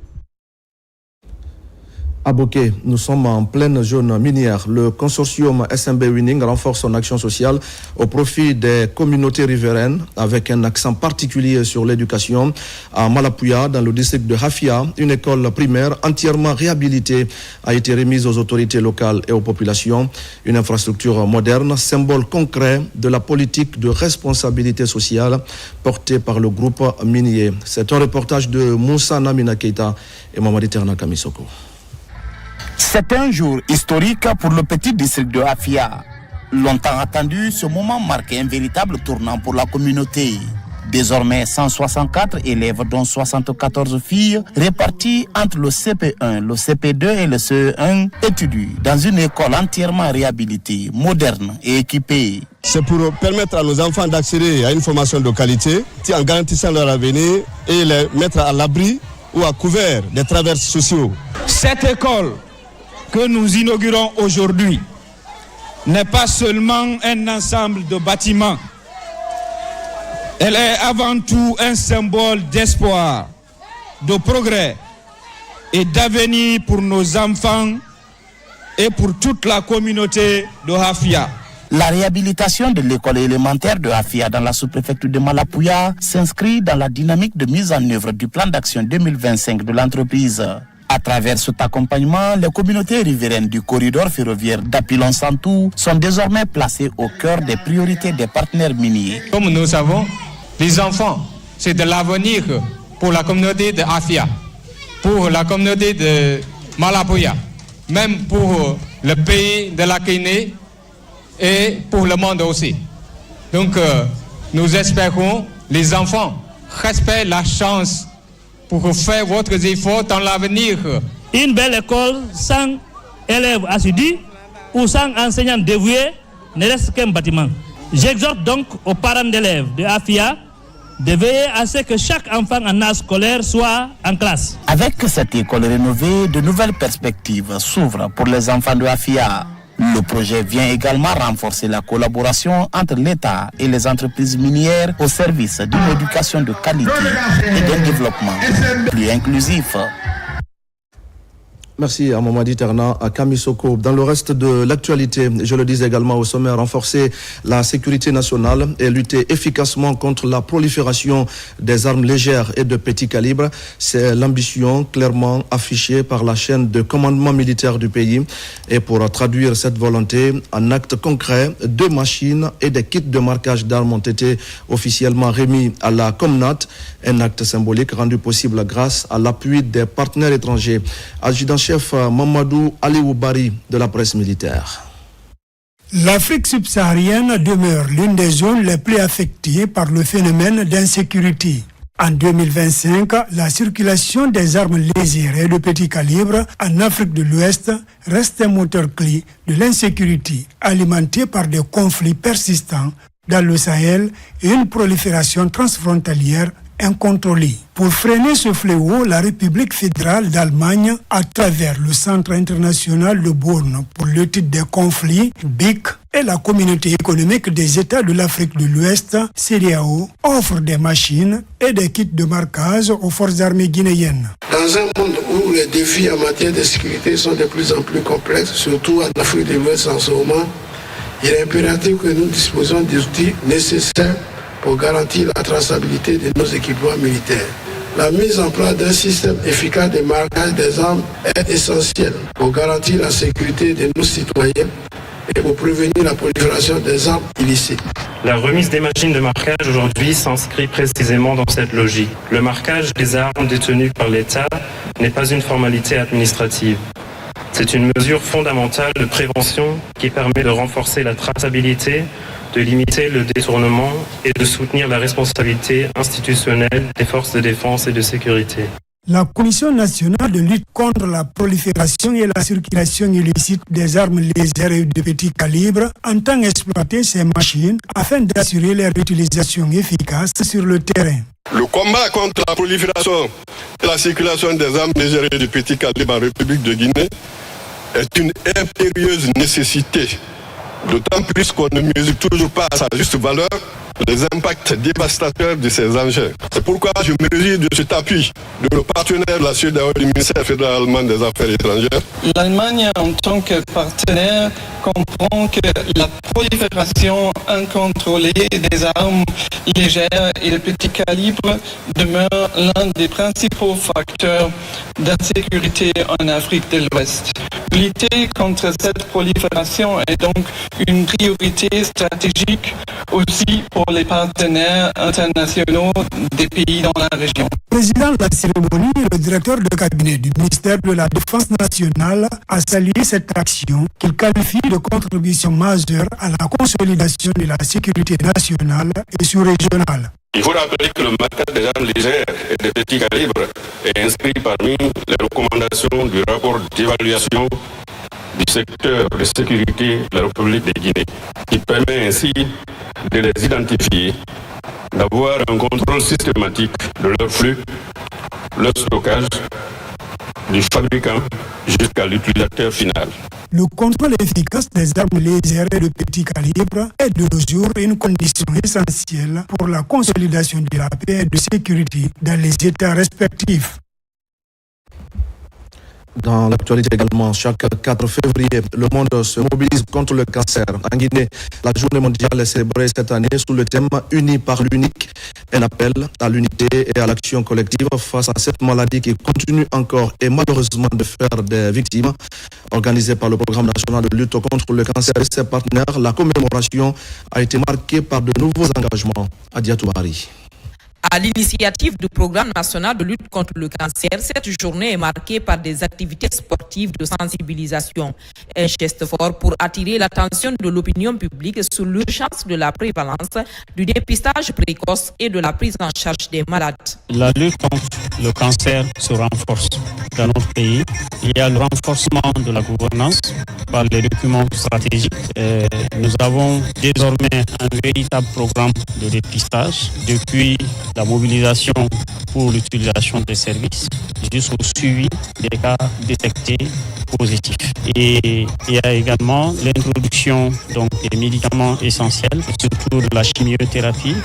À Bokeh, nous sommes en pleine zone minière. Le consortium SMB Winning renforce son action sociale au profit des communautés riveraines avec un accent particulier sur l'éducation. À Malapouya, dans le district de Hafia, une école primaire entièrement réhabilitée a été remise aux autorités locales et aux populations. Une infrastructure moderne, symbole concret de la politique de responsabilité sociale portée par le groupe minier. C'est un reportage de Moussa Namina Keita et Mamadi Terna Kamisoko.
C'est un jour historique pour le petit district de Hafia. Longtemps attendu, ce moment marque un véritable tournant pour la communauté. Désormais, 164 élèves, dont 74 filles, répartis entre le CP1, le CP2 et le CE1, étudient dans une école entièrement réhabilitée, moderne et équipée.
C'est pour permettre à nos enfants d'accéder à une formation de qualité, en garantissant leur avenir et les mettre à l'abri ou à couvert des traverses sociaux.
Cette école que nous inaugurons aujourd'hui n'est pas seulement un ensemble de bâtiments. Elle est avant tout un symbole d'espoir, de progrès et d'avenir pour nos enfants et pour toute la communauté de Hafia.
La réhabilitation de l'école élémentaire de Hafia dans la sous-préfecture de Malapouya s'inscrit dans la dynamique de mise en œuvre du plan d'action 2025 de l'entreprise. À travers cet accompagnement, les communautés riveraines du corridor ferroviaire d'Apilon-Santou sont désormais placées au cœur des priorités des partenaires miniers.
Comme nous savons, les enfants, c'est de l'avenir pour la communauté de Hafia, pour la communauté de Malapouya, même pour le pays de la Guinée et pour le monde aussi. Donc, nous espérons les enfants respectent la chance pour faire votre effort dans l'avenir.
Une belle école sans élèves assidus ou sans enseignants dévoués ne reste qu'un bâtiment. J'exhorte donc aux parents d'élèves de Hafia de veiller à ce que chaque enfant en âge scolaire soit en classe.
Avec cette école rénovée, de nouvelles perspectives s'ouvrent pour les enfants de Hafia. Le projet vient également renforcer la collaboration entre l'État et les entreprises minières au service d'une éducation de qualité et d'un développement plus inclusif.
Merci à Mamadi Terna, à Kamisoko. Dans le reste de l'actualité, je le dis également au sommet, renforcer la sécurité nationale et lutter efficacement contre la prolifération des armes légères et de petit calibre. C'est l'ambition clairement affichée par la chaîne de commandement militaire du pays. Et pour traduire cette volonté en actes concrets, 2 machines et des kits de marquage d'armes ont été officiellement remis à la Comnat. Un acte symbolique rendu possible grâce à l'appui des partenaires étrangers. Adjudant-chef Mamadou Aliou-Bari de la presse militaire.
L'Afrique subsaharienne demeure l'une des zones les plus affectées par le phénomène d'insécurité. En 2025, la circulation des armes légères et de petit calibre en Afrique de l'Ouest reste un moteur clé de l'insécurité alimentée par des conflits persistants dans le Sahel et une prolifération transfrontalière incontrôlée. Pour freiner ce fléau, la République fédérale d'Allemagne, à travers le Centre international de Bonn pour l'étude des conflits, BIC, et la Communauté économique des États de l'Afrique de l'Ouest, CEDEAO, offre des machines et des kits de marquage aux forces armées guinéennes.
Dans un monde où les défis en matière de sécurité sont de plus en plus complexes, surtout en Afrique de l'Ouest en ce moment, il est impératif que nous disposions des outils nécessaires pour garantir la traçabilité de nos équipements militaires. La mise en place d'un système efficace de marquage des armes est essentielle pour garantir la sécurité de nos citoyens et pour prévenir la prolifération des armes illicites.
La remise des machines de marquage aujourd'hui s'inscrit précisément dans cette logique. Le marquage des armes détenues par l'État n'est pas une formalité administrative. C'est une mesure fondamentale de prévention qui permet de renforcer la traçabilité, de limiter le détournement et de soutenir la responsabilité institutionnelle des forces de défense et de sécurité.
La Commission nationale de lutte contre la prolifération et la circulation illicite des armes légères et de petit calibre entend exploiter ces machines afin d'assurer leur utilisation efficace sur le terrain.
Le combat contre la prolifération et la circulation des armes légères et de petit calibre en République de Guinée est une impérieuse nécessité. D'autant plus qu'on ne mesure toujours pas à sa juste valeur les impacts dévastateurs de ces engins. C'est pourquoi je me réjouis de cet appui de nos partenaires, la CEDEAO et du ministère fédéral allemand des Affaires étrangères.
L'Allemagne, en tant que partenaire, comprend que la prolifération incontrôlée des armes légères et de petit calibre demeure l'un des principaux facteurs d'insécurité en Afrique de l'Ouest. Lutter contre cette prolifération est donc une priorité stratégique aussi pour les partenaires internationaux des pays dans la région.
Président de la cérémonie, le directeur de cabinet du ministère de la Défense nationale a salué cette action qu'il qualifie de contribution majeure à la consolidation de la sécurité nationale et sous-régionale.
Il faut rappeler que le marquage des armes légères et de petit calibre est inscrit parmi les recommandations du rapport d'évaluation du secteur de sécurité de la République de Guinée, qui permet ainsi de les identifier, d'avoir un contrôle systématique de leur flux, leur stockage, du fabricant jusqu'à l'utilisateur final.
Le contrôle efficace des armes légères et de petit calibre est de nos jours une condition essentielle pour la consolidation de la paix et de sécurité dans les États respectifs.
Dans l'actualité également, chaque 4 février, le monde se mobilise contre le cancer. En Guinée, la journée mondiale est célébrée cette année sous le thème « Unis par l'unique ». Un appel à l'unité et à l'action collective face à cette maladie qui continue encore et malheureusement de faire des victimes. Organisée par le Programme national de lutte contre le cancer et ses partenaires, la commémoration a été marquée par de nouveaux engagements. Adia Toubari.
À l'initiative du Programme national de lutte contre le cancer, cette journée est marquée par des activités sportives de sensibilisation. Un geste fort pour attirer l'attention de l'opinion publique sur l'urgence de la prévalence, du dépistage précoce et de la prise en charge des malades.
La lutte contre le cancer se renforce dans notre pays. Il y a le renforcement de la gouvernance par les documents stratégiques. Nous avons désormais un véritable programme de dépistage depuis la mobilisation pour l'utilisation des services jusqu'au suivi des cas détectés positifs. Et il y a également l'introduction des médicaments essentiels, surtout de la chimiothérapie.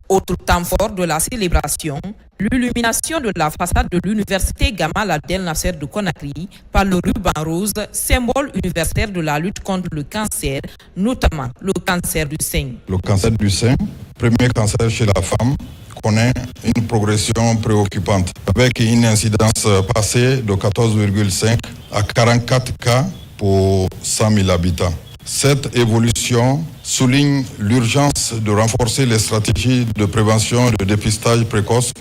Autre temps fort de la célébration, l'illumination de la façade de l'université Gamal Abdel Nasser de Conakry par le ruban rose, symbole universitaire de la lutte contre le cancer, notamment le cancer du sein.
Le cancer du sein, premier cancer chez la femme, connaît une progression préoccupante avec une incidence passée de 14,5 à 44 cas pour 100 000 habitants. Cette évolution souligne l'urgence de renforcer les stratégies de prévention et de dépistage précoce,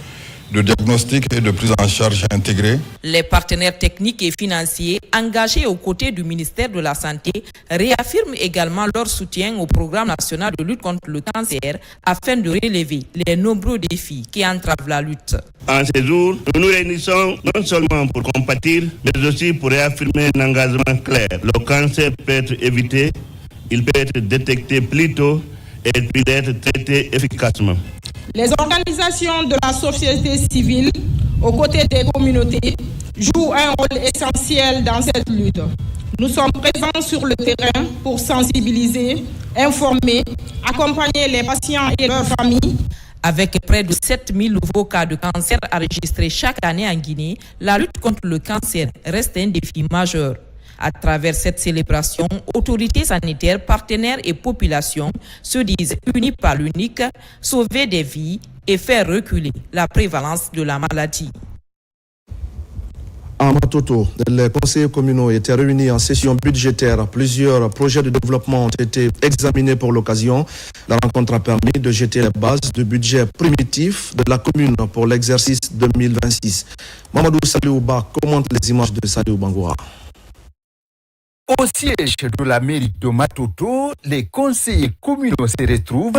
de diagnostic et de prise en charge intégrée.
Les partenaires techniques et financiers engagés aux côtés du ministère de la Santé réaffirment également leur soutien au programme national de lutte contre le cancer afin de relever les nombreux défis qui entravent la lutte.
En ces jours, nous nous réunissons non seulement pour compatir, mais aussi pour réaffirmer un engagement clair. Le cancer peut être évité, il peut être détecté plus tôt et il peut être traité efficacement.
Les organisations de la société civile, aux côtés des communautés, jouent un rôle essentiel dans cette lutte. Nous sommes présents sur le terrain pour sensibiliser, informer, accompagner les patients et leurs familles.
Avec près de 7000 nouveaux cas de cancer enregistrés chaque année en Guinée, la lutte contre le cancer reste un défi majeur. À travers cette célébration, autorités sanitaires, partenaires et populations se disent unis par l'unique, sauver des vies et faire reculer la prévalence de la maladie.
À Matoto, les conseillers communaux étaient réunis en session budgétaire. Plusieurs projets de développement ont été examinés pour l'occasion. La rencontre a permis de jeter les bases du budget primitif de la commune pour l'exercice 2026. Mamadou Saliouba commente les images de Saliou Bangoura.
Au siège de la mairie de Matoto, les conseillers communaux se retrouvent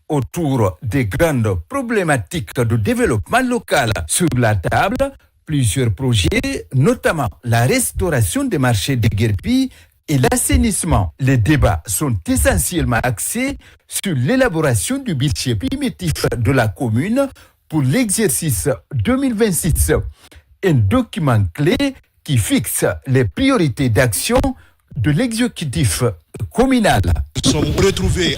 autour des grandes problématiques de développement local. Sur la table, plusieurs projets, notamment la restauration des marchés de Guerpi et l'assainissement. Les débats sont essentiellement axés sur l'élaboration du budget primitif de la commune pour l'exercice 2026. Un document clé qui fixe les priorités d'action de l'exécutif communal.
Nous sommes retrouvés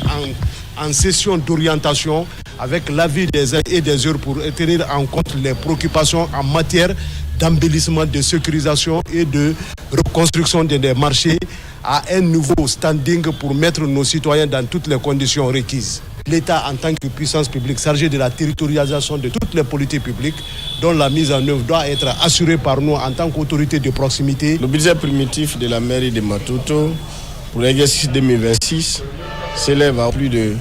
en session d'orientation avec l'avis des uns et des autres pour tenir en compte les préoccupations en matière d'embellissement, de sécurisation et de reconstruction des marchés à un nouveau standing pour mettre nos citoyens dans toutes les conditions requises. L'État, en tant que puissance publique chargée de la territorialisation de toutes les politiques publiques, dont la mise en œuvre doit être assurée par nous en tant qu'autorité de proximité.
Le budget primitif de la mairie de Matoto pour l'exercice 2026 s'élève à plus de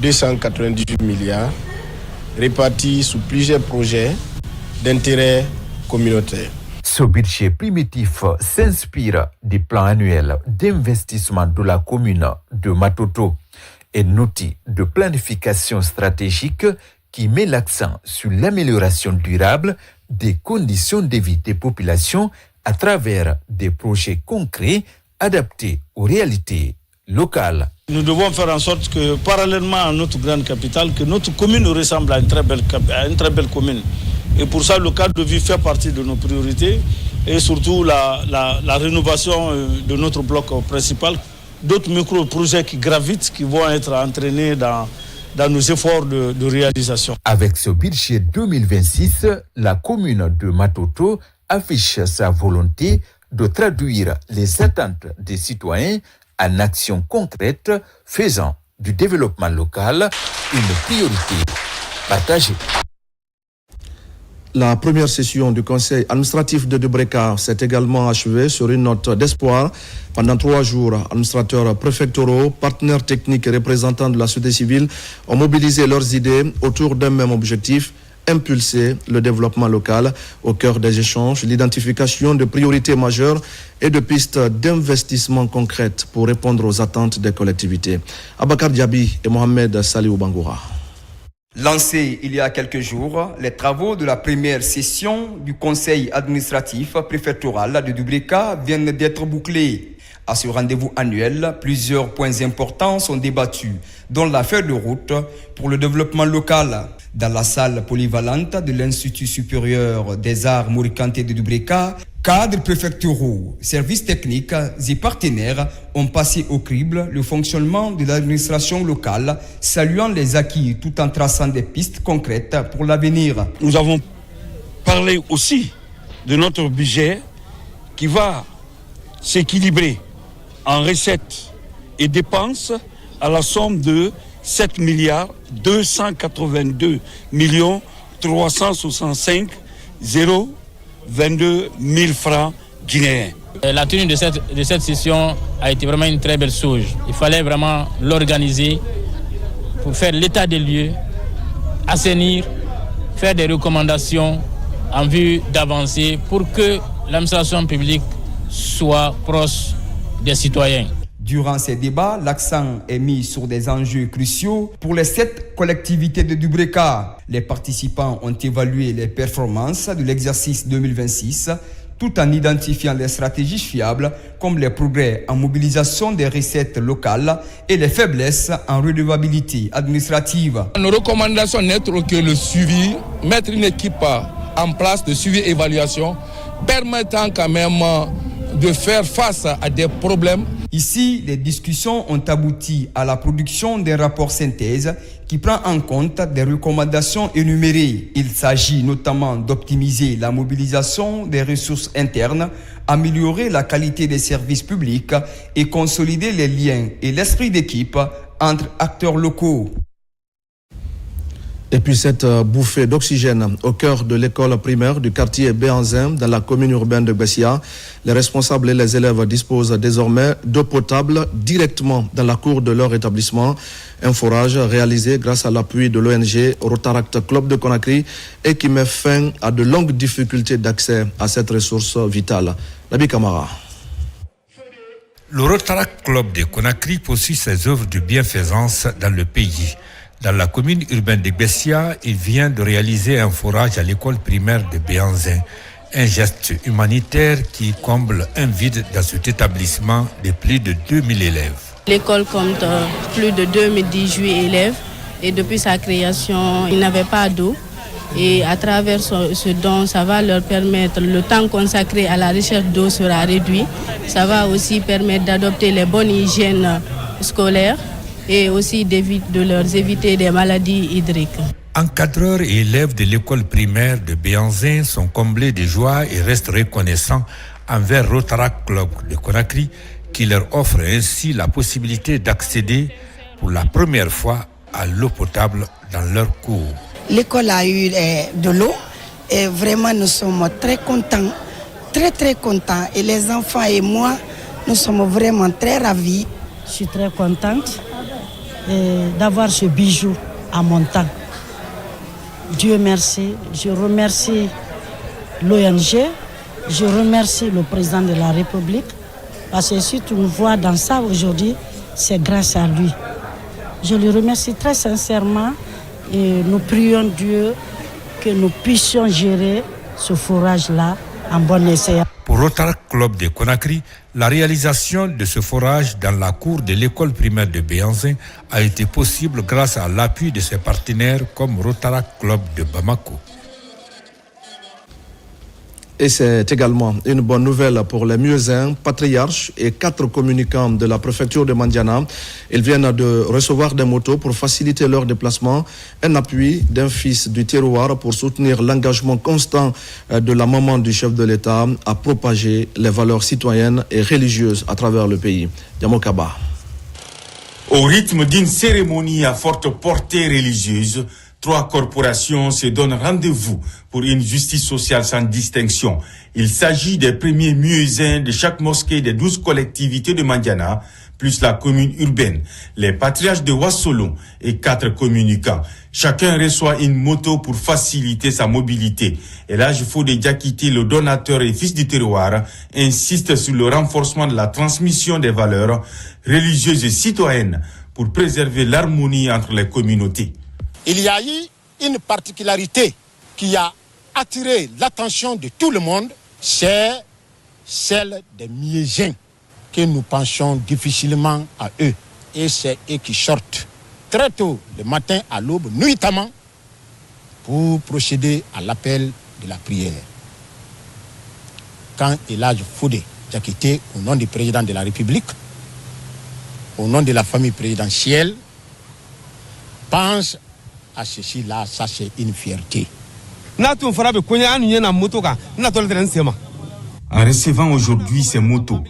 298 milliards, répartis sous plusieurs projets d'intérêt communautaire.
Ce budget primitif s'inspire du plan annuel d'investissement de la commune de Matoto, un outil de planification stratégique qui met l'accent sur l'amélioration durable des conditions de vie des populations à travers des projets concrets adaptés aux réalités locales.
Nous devons faire en sorte que, parallèlement à notre grande capitale, que notre commune ressemble à une très belle commune. Et pour ça, le cadre de vie fait partie de nos priorités et surtout la rénovation de notre bloc principal. D'autres micro-projets qui gravitent, qui vont être entraînés dans nos efforts de réalisation.
Avec ce budget 2026, la commune de Matoto affiche sa volonté de traduire les attentes des citoyens en actions concrètes faisant du développement local une priorité partagée.
La première session du conseil administratif de Dubreka s'est également achevée sur une note d'espoir. Pendant 3 jours, administrateurs préfectoraux, partenaires techniques et représentants de la société civile ont mobilisé leurs idées autour d'un même objectif: impulser le développement local. Au cœur des échanges, l'identification de priorités majeures et de pistes d'investissement concrètes pour répondre aux attentes des collectivités. Abakar Diaby et Mohamed Saliou Bangoura.
Lancés il y a quelques jours, les travaux de la première session du conseil administratif préfectoral de Dubreka viennent d'être bouclés. À ce rendez-vous annuel, plusieurs points importants sont débattus, dont la feuille de route pour le développement local. Dans la salle polyvalente de l'Institut supérieur des arts Morikanté de Dubreka, cadres préfectoraux, services techniques et partenaires ont passé au crible le fonctionnement de l'administration locale, saluant les acquis tout en traçant des pistes concrètes pour l'avenir.
Nous avons parlé aussi de notre budget qui va s'équilibrer en recettes et dépenses à la somme de 7 milliards 282 millions 365 022 000 francs guinéens.
La tenue de cette session a été vraiment une très belle chose. Il fallait vraiment l'organiser pour faire l'état des lieux, assainir, faire des recommandations en vue d'avancer pour que l'administration publique soit proche des citoyens.
Durant ces débats, l'accent est mis sur des enjeux cruciaux pour les 7 collectivités de Dubreka. Les participants ont évalué les performances de l'exercice 2026 tout en identifiant les stratégies fiables comme les progrès en mobilisation des recettes locales et les faiblesses en redevabilité administrative.
Nos recommandations n'être que le suivi, mettre une équipe en place de suivi et évaluation permettant quand même de faire face à des problèmes.
Ici, les discussions ont abouti à la production d'un rapport synthèse qui prend en compte des recommandations énumérées. Il s'agit notamment d'optimiser la mobilisation des ressources internes, améliorer la qualité des services publics et consolider les liens et l'esprit d'équipe entre acteurs locaux.
Et puis cette bouffée d'oxygène au cœur de l'école primaire du quartier Béanzin dans la commune urbaine de Bessia. Les responsables et les élèves disposent désormais d'eau potable directement dans la cour de leur établissement. Un forage réalisé grâce à l'appui de l'ONG Rotaract Club de Conakry et qui met fin à de longues difficultés d'accès à cette ressource vitale. Nabi Kamara.
Le Rotaract Club de Conakry poursuit ses œuvres de bienfaisance dans le pays. Dans la commune urbaine de Bessia, il vient de réaliser un forage à l'école primaire de Béanzin. Un geste humanitaire qui comble un vide dans cet établissement de plus de 2000 élèves.
L'école compte plus de 2018 élèves et depuis sa création, ils n'avaient pas d'eau. Et à travers ce don, ça va leur permettre, le temps consacré à la recherche d'eau sera réduit. Ça va aussi permettre d'adopter les bonnes hygiènes scolaires et aussi de leur éviter des maladies hydriques.
Encadreurs et élèves de l'école primaire de Béanzin sont comblés de joie et restent reconnaissants envers Rotaract Club de Conakry qui leur offre ainsi la possibilité d'accéder pour la première fois à l'eau potable dans leur cours.
L'école a eu de l'eau et vraiment nous sommes très contents, très contents. Et les enfants et moi, nous sommes vraiment très ravis.
Je suis très contente d'avoir ce bijou à mon temps. Dieu merci. Je remercie l'ONG, je remercie le président de la République parce que si tu nous vois dans ça aujourd'hui, c'est grâce à lui. Je le remercie très sincèrement et nous prions Dieu que nous puissions gérer ce forage-là en bon escient.
Pour Rotaract Club de Conakry, la réalisation de ce forage dans la cour de l'école primaire de Béanzin a été possible grâce à l'appui de ses partenaires comme Rotaract Club de Bamako.
Et c'est également une bonne nouvelle pour les muezzins, patriarches et 4 communicants de la préfecture de Mandiana. Ils viennent de recevoir des motos pour faciliter leur déplacement, un appui d'un fils du terroir pour soutenir l'engagement constant de la maman du chef de l'État à propager les valeurs citoyennes et religieuses à travers le pays. Yamokaba.
Au rythme d'une cérémonie à forte portée religieuse, 3 corporations se donnent rendez-vous pour une justice sociale sans distinction. Il s'agit des premiers muezzins de chaque mosquée des 12 collectivités de Mandiana, plus la commune urbaine, les patriarches de Wassolon et 4 communicants. Chacun reçoit une moto pour faciliter sa mobilité. Et là, il faut déjà quitter le donateur et fils du terroir, insiste sur le renforcement de la transmission des valeurs religieuses et citoyennes pour préserver l'harmonie entre les communautés.
Il y a eu une particularité qui a attiré l'attention de tout le monde, c'est celle des muezzins, que nous pensions difficilement à eux. Et c'est eux qui sortent très tôt le matin à l'aube, nuitamment, pour procéder à l'appel de la prière. Quand Elhadji Fodé Diakité, au nom du président de la République, au nom de la famille présidentielle, pense à ceci-là, ça c'est une fierté.
En recevant aujourd'hui ces motos,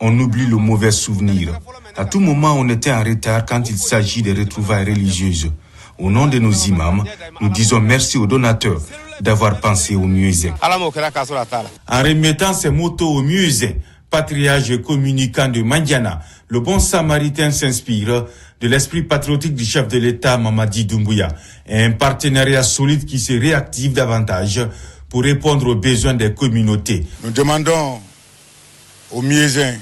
on oublie le mauvais souvenir. À tout moment, on était en retard quand il s'agit de retrouvailles religieuses. Au nom de nos imams, nous disons merci aux donateurs d'avoir pensé aux muezzins. En remettant ces motos aux muezzins, patriarche et communicant de Mandiana, le bon samaritain s'inspire de l'esprit patriotique du chef de l'État Mamadi Doumbouya, et un partenariat solide qui se réactive davantage pour répondre aux besoins des communautés.
Nous demandons aux muezzins,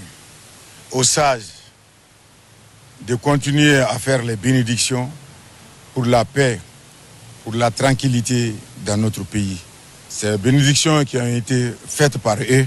aux sages, de continuer à faire les bénédictions pour la paix, pour la tranquillité dans notre pays. Ces bénédictions qui ont été faites par eux